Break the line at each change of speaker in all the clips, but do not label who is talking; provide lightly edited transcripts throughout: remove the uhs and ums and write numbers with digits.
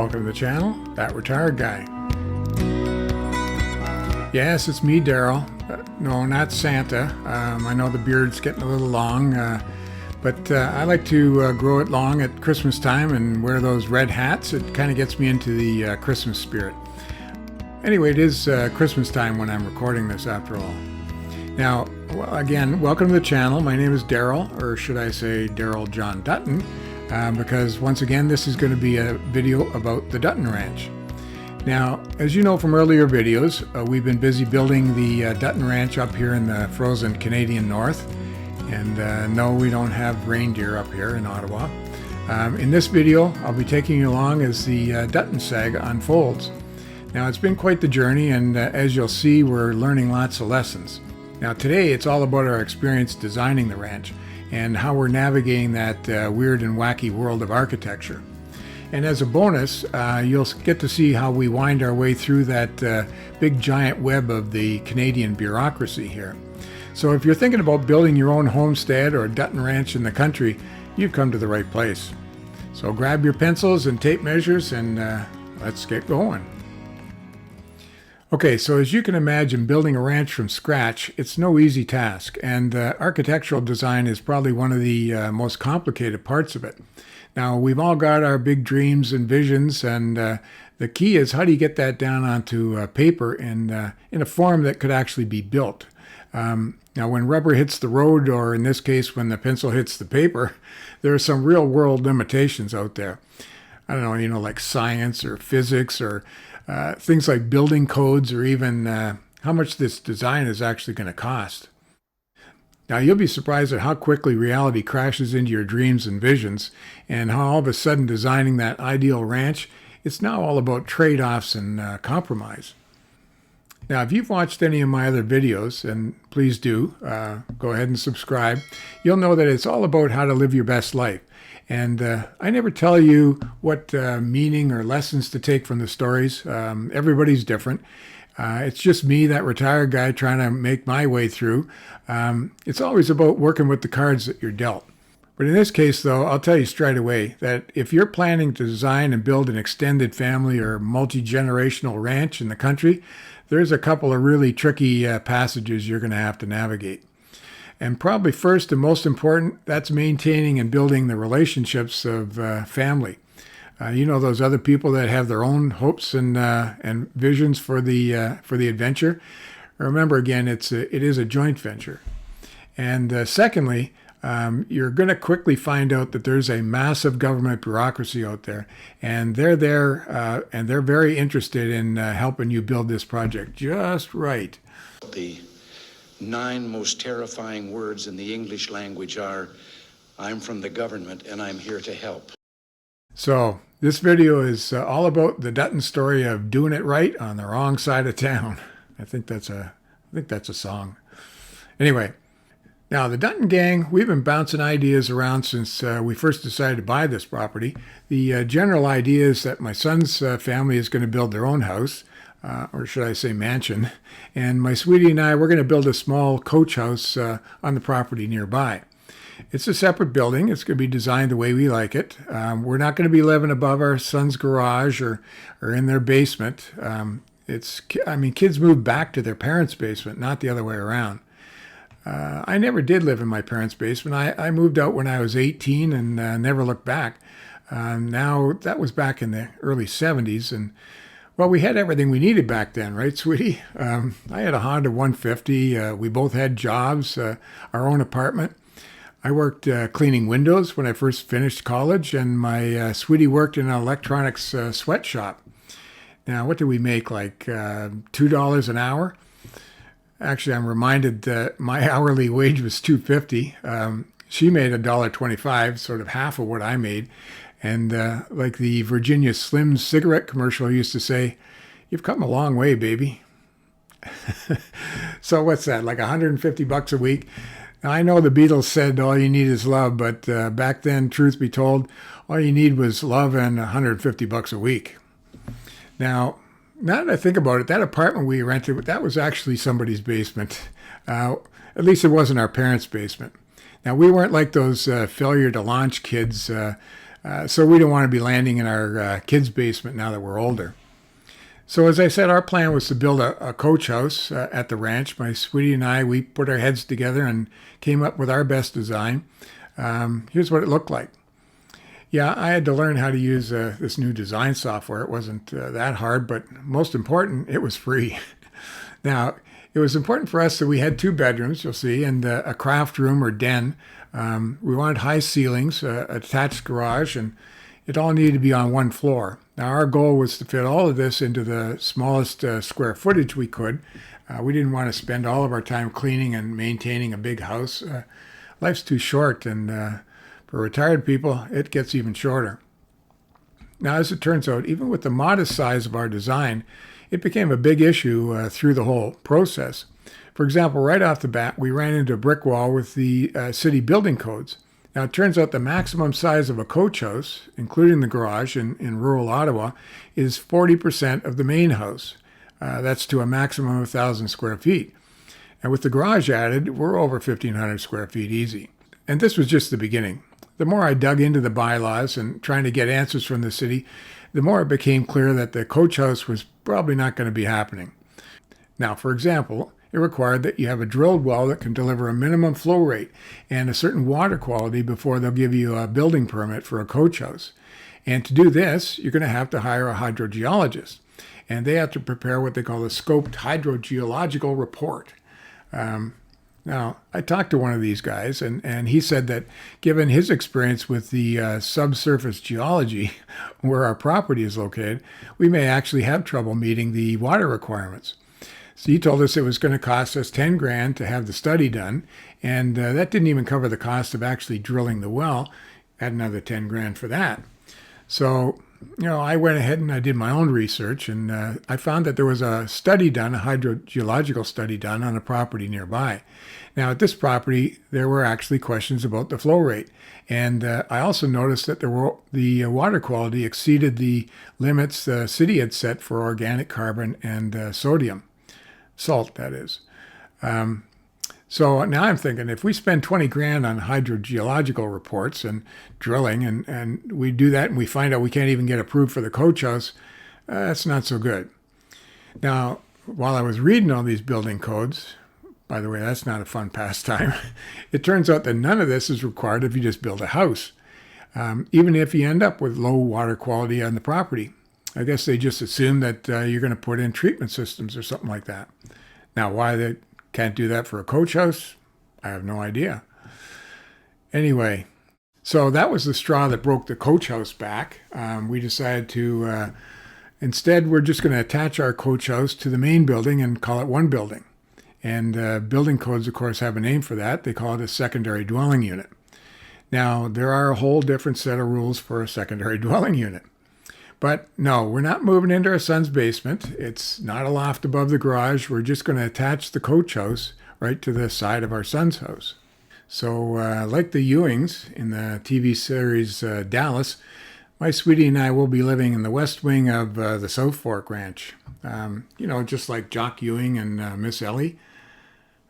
Welcome to the channel, That Retired Guy. Yes, it's me, Darell. No, not Santa. I know the beard's getting a little long, but I like to grow it long at Christmas time and wear those red hats. It kind of gets me into the Christmas spirit. Anyway, it is Christmas time when I'm recording this after all. Now, again, welcome to the channel. My name is Darell, or should I say Darell John Dutton, because once again, this is going to be a video about the Dutton Ranch. Now, as you know from earlier videos, we've been busy building the Dutton Ranch up here in the frozen Canadian North. And no, we don't have reindeer up here in Ottawa. In this video, I'll be taking you along as the Dutton Saga unfolds. Now, it's been quite the journey, and as you'll see, we're learning lots of lessons. Now, today, it's all about our experience designing the ranch and how we're navigating that weird and wacky world of architecture. And as a bonus, you'll get to see how we wind our way through that big giant web of the Canadian bureaucracy here. So if you're thinking about building your own homestead or Dutton Ranch in the country, you've come to the right place. So grab your pencils and tape measures and let's get going. Okay, so as you can imagine, building a ranch from scratch, it's no easy task, and architectural design is probably one of the most complicated parts of it. Now, we've all got our big dreams and visions, and the key is how do you get that down onto paper in a form that could actually be built. Now, when rubber hits the road, or in this case, when the pencil hits the paper, there are some real-world limitations out there. I don't know, like science or physics or things like building codes, or even how much this design is actually going to cost. Now, you'll be surprised at how quickly reality crashes into your dreams and visions, and how all of a sudden designing that ideal ranch, it's now all about trade-offs and compromise. Now, if you've watched any of my other videos, and please do, go ahead and subscribe, you'll know that it's all about how to live your best life. And I never tell you what meaning or lessons to take from the stories. Everybody's different. It's just me, that retired guy, trying to make my way through. It's always about working with the cards that you're dealt. But in this case, though, I'll tell you straight away that if you're planning to design and build an extended family or multi-generational ranch in the country, there's a couple of really tricky passages you're going to have to navigate. And probably first and most important, that's maintaining and building the relationships of family. Those other people that have their own hopes and visions for the adventure. Remember, again, it is a joint venture. And secondly, you're going to quickly find out that there's a massive government bureaucracy out there, and they're there, and they're very interested in helping you build this project just right.
The 9 most terrifying words in the English language are, "I'm from the government and I'm here to help."
So this video is all about the Dutton story of doing it right on the wrong side of town. I think that's a song. Anyway, now the Dutton gang, we've been bouncing ideas around since we first decided to buy this property. The general idea is that my son's family is going to build their own house. Or should I say mansion, and my sweetie and I, we're going to build a small coach house on the property nearby. It's a separate building. It's going to be designed the way we like it. We're not going to be living above our son's garage or in their basement. Kids move back to their parents' basement, not the other way around. I never did live in my parents' basement. I moved out when I was 18 and never looked back. Now, that was back in the early 70s, and well, we had everything we needed back then, right, sweetie? I had a Honda 150. We both had jobs, our own apartment. I worked cleaning windows when I first finished college, and my sweetie worked in an electronics sweatshop. Now, what did we make, like $2 an hour? Actually, I'm reminded that my hourly wage was $2.50. She made $1.25, sort of half of what I made. And like the Virginia Slim cigarette commercial used to say, "You've come a long way, baby." So what's that, like $150 a week? Now, I know the Beatles said all you need is love, but back then, truth be told, all you need was love and $150 a week. Now that I think about it, that apartment we rented, that was actually somebody's basement. At least it wasn't our parents' basement. Now, we weren't like those failure to launch kids So we don't want to be landing in our kids' basement now that we're older. So as I said, our plan was to build a coach house at the ranch. My sweetie and I, we put our heads together and came up with our best design. Here's what it looked like. Yeah, I had to learn how to use this new design software. It wasn't that hard, but most important, it was free. Now, it was important for us that we had 2 bedrooms, you'll see, and a craft room or den. We wanted high ceilings, attached garage, and it all needed to be on one floor. Now, our goal was to fit all of this into the smallest square footage we could. We didn't want to spend all of our time cleaning and maintaining a big house. Life's too short, and for retired people, it gets even shorter. Now, as it turns out, even with the modest size of our design, it became a big issue through the whole process. For example, right off the bat, we ran into a brick wall with the city building codes. Now, it turns out the maximum size of a coach house, including the garage in rural Ottawa, is 40% of the main house. That's to a maximum of 1,000 square feet. And with the garage added, we're over 1,500 square feet easy. And this was just the beginning. The more I dug into the bylaws and trying to get answers from the city, the more it became clear that the coach house was probably not going to be happening. Now, for example, it required that you have a drilled well that can deliver a minimum flow rate and a certain water quality before they'll give you a building permit for a coach house. And to do this, you're going to have to hire a hydrogeologist. And they have to prepare what they call a scoped hydrogeological report. Now, I talked to one of these guys, and he said that given his experience with the subsurface geology where our property is located, we may actually have trouble meeting the water requirements. So he told us it was going to cost us 10 grand to have the study done, and that didn't even cover the cost of actually drilling the well. Add another 10 grand for that. So, I went ahead and I did my own research, and I found that there was a study done, a hydrogeological study done on a property nearby. Now, at this property, there were actually questions about the flow rate. And I also noticed that the water quality exceeded the limits the city had set for organic carbon and sodium. Salt, that is. So now I'm thinking, if we spend 20 grand on hydrogeological reports and drilling, and we do that and we find out we can't even get approved for the coach house, that's not so good. Now, while I was reading all these building codes, by the way, that's not a fun pastime, it turns out that none of this is required if you just build a house, even if you end up with low water quality on the property. I guess they just assume that you're going to put in treatment systems or something like that. Now, why they can't do that for a coach house, I have no idea. Anyway, so that was the straw that broke the coach house back. We decided to, instead, we're just going to attach our coach house to the main building and call it one building. And building codes, of course, have a name for that. They call it a secondary dwelling unit. Now, there are a whole different set of rules for a secondary dwelling unit. But no, we're not moving into our son's basement. It's not a loft above the garage. We're just going to attach the coach house right to the side of our son's house. So like the Ewings in the TV series Dallas, my sweetie and I will be living in the west wing of the South Fork Ranch. Just like Jock Ewing and Miss Ellie.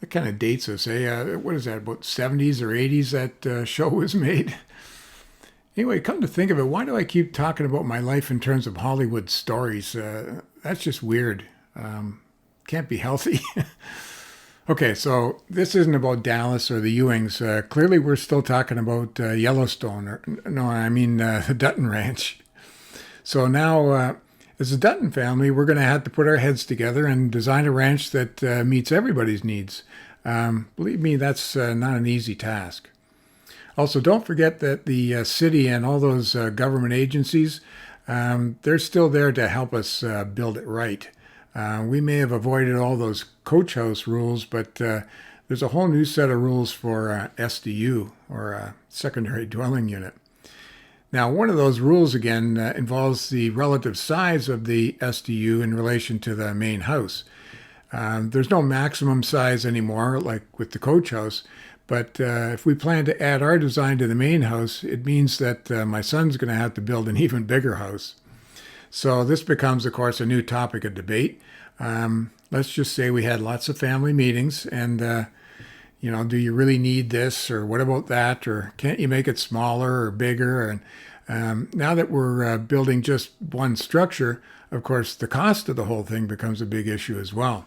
That kind of dates us, eh? What is that, about 70s or 80s that show was made? Anyway, come to think of it, why do I keep talking about my life in terms of Hollywood stories? That's just weird. Can't be healthy. Okay, so this isn't about Dallas or the Ewings. Clearly, we're still talking about Yellowstone. The Dutton Ranch. So now, as a Dutton family, we're going to have to put our heads together and design a ranch that meets everybody's needs. Believe me, that's not an easy task. Also, don't forget that the city and all those government agencies, they're still there to help us build it right. We may have avoided all those coach house rules, but there's a whole new set of rules for SDU, or secondary dwelling unit. Now, one of those rules, again, involves the relative size of the SDU in relation to the main house. There's no maximum size anymore, like with the coach house. But if we plan to add our design to the main house, it means that my son's going to have to build an even bigger house. So this becomes, of course, a new topic of debate. Let's just say we had lots of family meetings and, do you really need this, or what about that, or can't you make it smaller or bigger? And Now that we're building just one structure, of course, the cost of the whole thing becomes a big issue as well.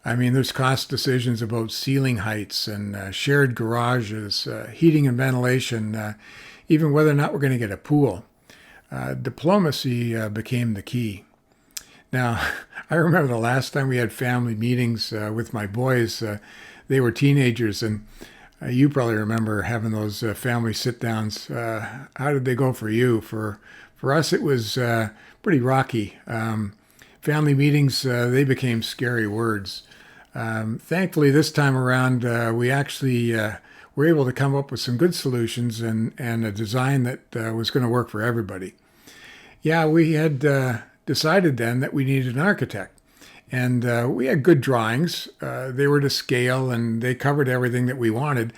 I mean, there's cost decisions about ceiling heights and shared garages, heating and ventilation, even whether or not we're going to get a pool. Diplomacy became the key. Now, I remember the last time we had family meetings with my boys. They were teenagers, and you probably remember having those family sit-downs. How did they go for you? For us, it was pretty rocky. Family meetings, they became scary words. Thankfully, this time around, we actually were able to come up with some good solutions and a design that was going to work for everybody. Yeah, we had decided then that we needed an architect. And we had good drawings. They were to scale, and they covered everything that we wanted.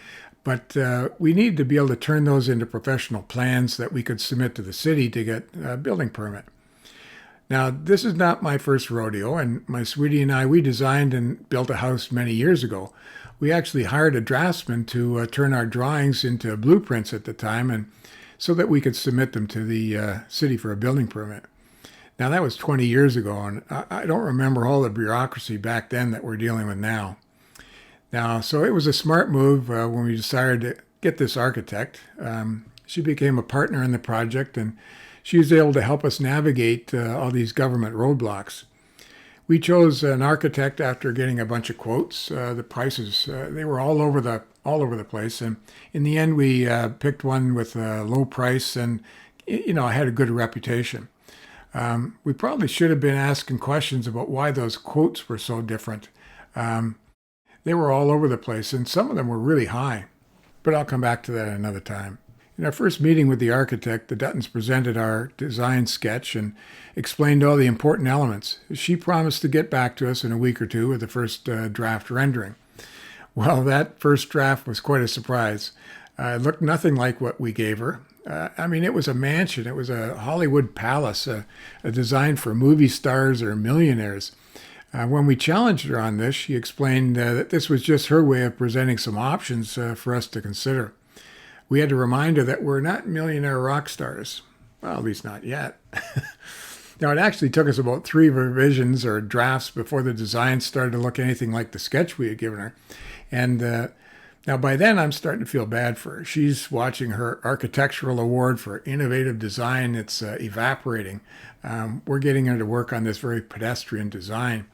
But we needed to be able to turn those into professional plans that we could submit to the city to get a building permit. Now, this is not my first rodeo, and my sweetie and I, we designed and built a house many years ago. We actually hired a draftsman to turn our drawings into blueprints at the time, and so that we could submit them to the city for a building permit. Now, that was 20 years ago, and I don't remember all the bureaucracy back then that we're dealing with now. So it was a smart move when we decided to get this architect. She became a partner in the project, and she was able to help us navigate all these government roadblocks. We chose an architect after getting a bunch of quotes. The prices, they were all over the place, and in the end, we picked one with a low price, and had a good reputation. We probably should have been asking questions about why those quotes were so different. They were all over the place, and some of them were really high. But I'll come back to that another time. In our first meeting with the architect, the Duttons presented our design sketch and explained all the important elements. She promised to get back to us in a week or two with the first draft rendering. Well, that first draft was quite a surprise. It looked nothing like what we gave her. It was a mansion. It was a Hollywood palace, a design for movie stars or millionaires. When we challenged her on this, she explained that this was just her way of presenting some options for us to consider. We had to remind her that we're not millionaire rock stars. Well, at least not yet. Now, it actually took us about 3 revisions or drafts before the design started to look anything like the sketch we had given her. And now, by then, I'm starting to feel bad for her. She's watching her architectural award for innovative design. It's evaporating. We're getting her to work on this very pedestrian design.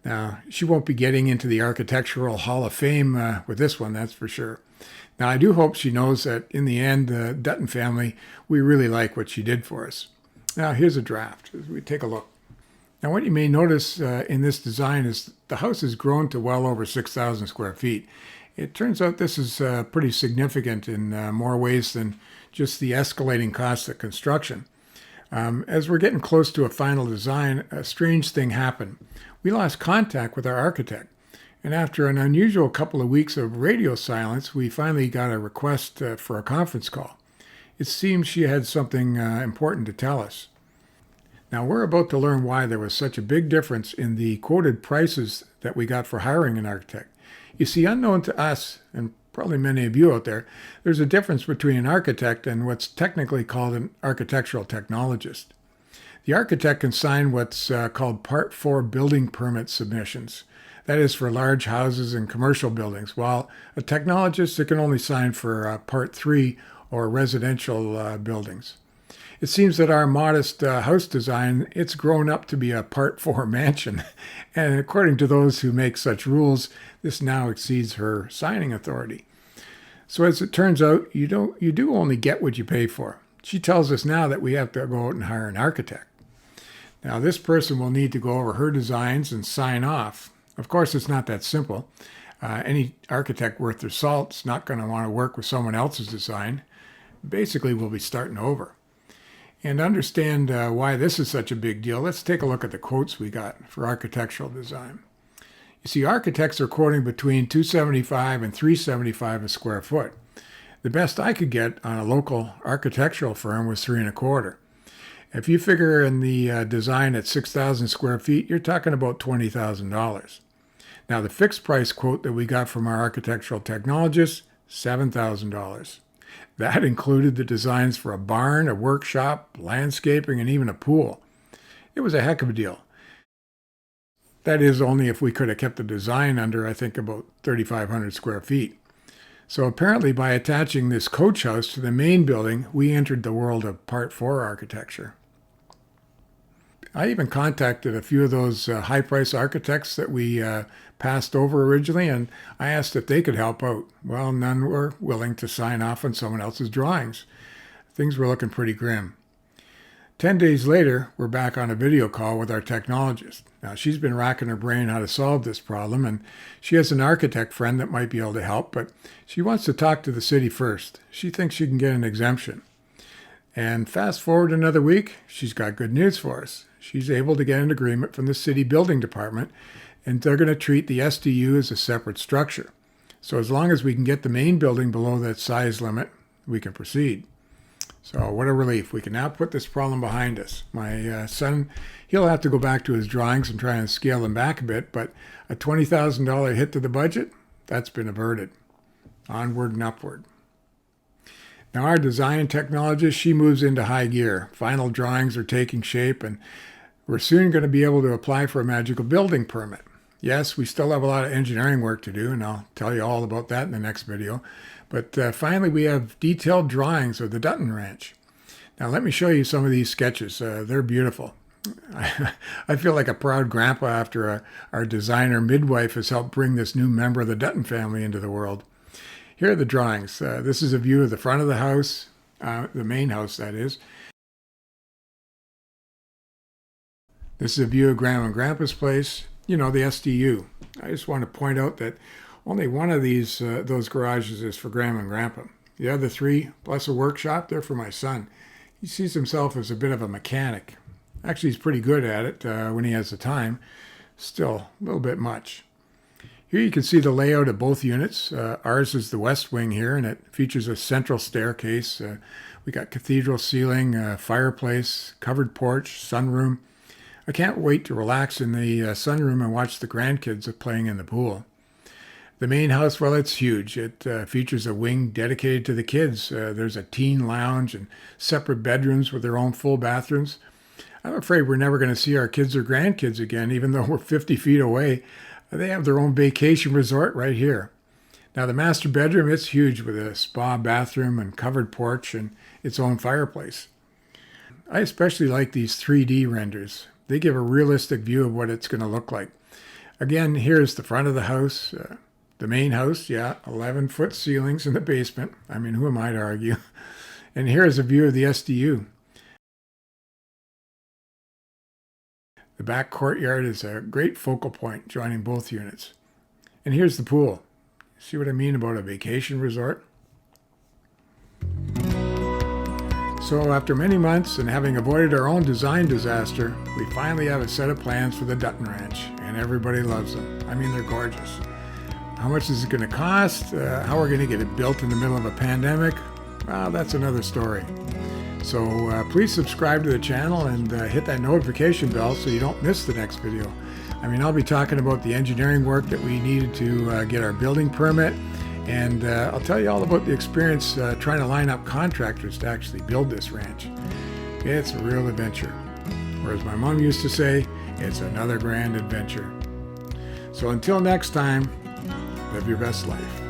Now, she won't be getting into the Architectural Hall of Fame with this one, that's for sure. Now, I do hope she knows that in the end, the Dutton family, we really like what she did for us. Now, here's a draft. We take a look. Now, what you may notice in this design is the house has grown to well over 6,000 square feet. It turns out this is pretty significant in more ways than just the escalating costs of construction. As we're getting close to a final design, a strange thing happened. We lost contact with our architect, and after an unusual couple of weeks of radio silence, we finally got a request for a conference call. It seems she had something important to tell us. Now, we're about to learn why there was such a big difference in the quoted prices that we got for hiring an architect. You see, unknown to us, and probably many of you out there, there's a difference between an architect and what's technically called an architectural technologist. The architect can sign what's called Part 4 building permit submissions. That is for large houses and commercial buildings, while a technologist can only sign for Part 3 or residential buildings. It seems that our modest house design, it's grown up to be a Part 4 mansion. And according to those who make such rules, this now exceeds her signing authority. So as it turns out, you do only get what you pay for. She tells us now that we have to go out and hire an architect. Now, this person will need to go over her designs and sign off. Of course, it's not that simple. Any architect worth their salt is not going to want to work with someone else's design. Basically, we'll be starting over. And to understand why this is such a big deal, let's take a look at the quotes we got for architectural design. You see, architects are quoting between $275 and $375 a square foot. The best I could get on a local architectural firm was $325. If you figure in the design at 6,000 square feet, you're talking about $20,000. Now, the fixed price quote that we got from our architectural technologist, $7,000. That included the designs for a barn, a workshop, landscaping, and even a pool. It was a heck of a deal. That is, only if we could have kept the design under, I think, about 3,500 square feet. So apparently by attaching this coach house to the main building, we entered the world of Part 4 architecture. I even contacted a few of those high-price architects that we passed over originally, and I asked if they could help out. Well, none were willing to sign off on someone else's drawings. Things were looking pretty grim. 10 days later, we're back on a video call with our technologist. Now, she's been racking her brain how to solve this problem, and she has an architect friend that might be able to help, but she wants to talk to the city first. She thinks she can get an exemption. And fast forward another week, she's got good news for us. She's able to get an agreement from the city building department, and they're going to treat the SDU as a separate structure. So as long as we can get the main building below that size limit, we can proceed. So what a relief. We can now put this problem behind us. My son, he'll have to go back to his drawings and try and scale them back a bit, but a $20,000 hit to the budget, that's been averted. Onward and upward. Now our design technologist, she moves into high gear. Final drawings are taking shape, and we're soon going to be able to apply for a magical building permit. Yes, we still have a lot of engineering work to do, and I'll tell you all about that in the next video. But finally, we have detailed drawings of the Dutton Ranch. Now, let me show you some of these sketches. They're beautiful. I feel like a proud grandpa after our designer midwife has helped bring this new member of the Dutton family into the world. Here are the drawings. This is a view of the front of the house, the main house, that is. This is a view of Grandma and Grandpa's place, you know, the SDU. I just want to point out that only one of those garages is for Grandma and Grandpa. The other three, plus a workshop, they're for my son. He sees himself as a bit of a mechanic. Actually, he's pretty good at it when he has the time. Still, a little bit much. Here you can see the layout of both units. Ours is the west wing here, and it features a central staircase. We got cathedral ceiling, fireplace, covered porch, sunroom. I can't wait to relax in the sunroom and watch the grandkids playing in the pool. The main house, well, it's huge. It features a wing dedicated to the kids. There's a teen lounge and separate bedrooms with their own full bathrooms. I'm afraid we're never going to see our kids or grandkids again, even though we're 50 feet away. They have their own vacation resort right here. Now, the master bedroom, it's huge with a spa bathroom and covered porch and its own fireplace. I especially like these 3D renders. They give a realistic view of what it's going to look like. Again, here's the front of the house. The main house, yeah, 11-foot ceilings in the basement. I mean, who am I to argue? And here's a view of the SDU. The back courtyard is a great focal point joining both units. And here's the pool. See what I mean about a vacation resort? So after many months and having avoided our own design disaster, we finally have a set of plans for the Dutton Ranch, and everybody loves them. I mean, they're gorgeous. How much is it going to cost? How we're going to get it built in the middle of a pandemic? Well, that's another story. So please subscribe to the channel and hit that notification bell so you don't miss the next video. I mean, I'll be talking about the engineering work that we needed to get our building permit, and I'll tell you all about the experience trying to line up contractors to actually build this ranch. It's a real adventure. Or as my mom used to say, it's another grand adventure. So until next time, live your best life.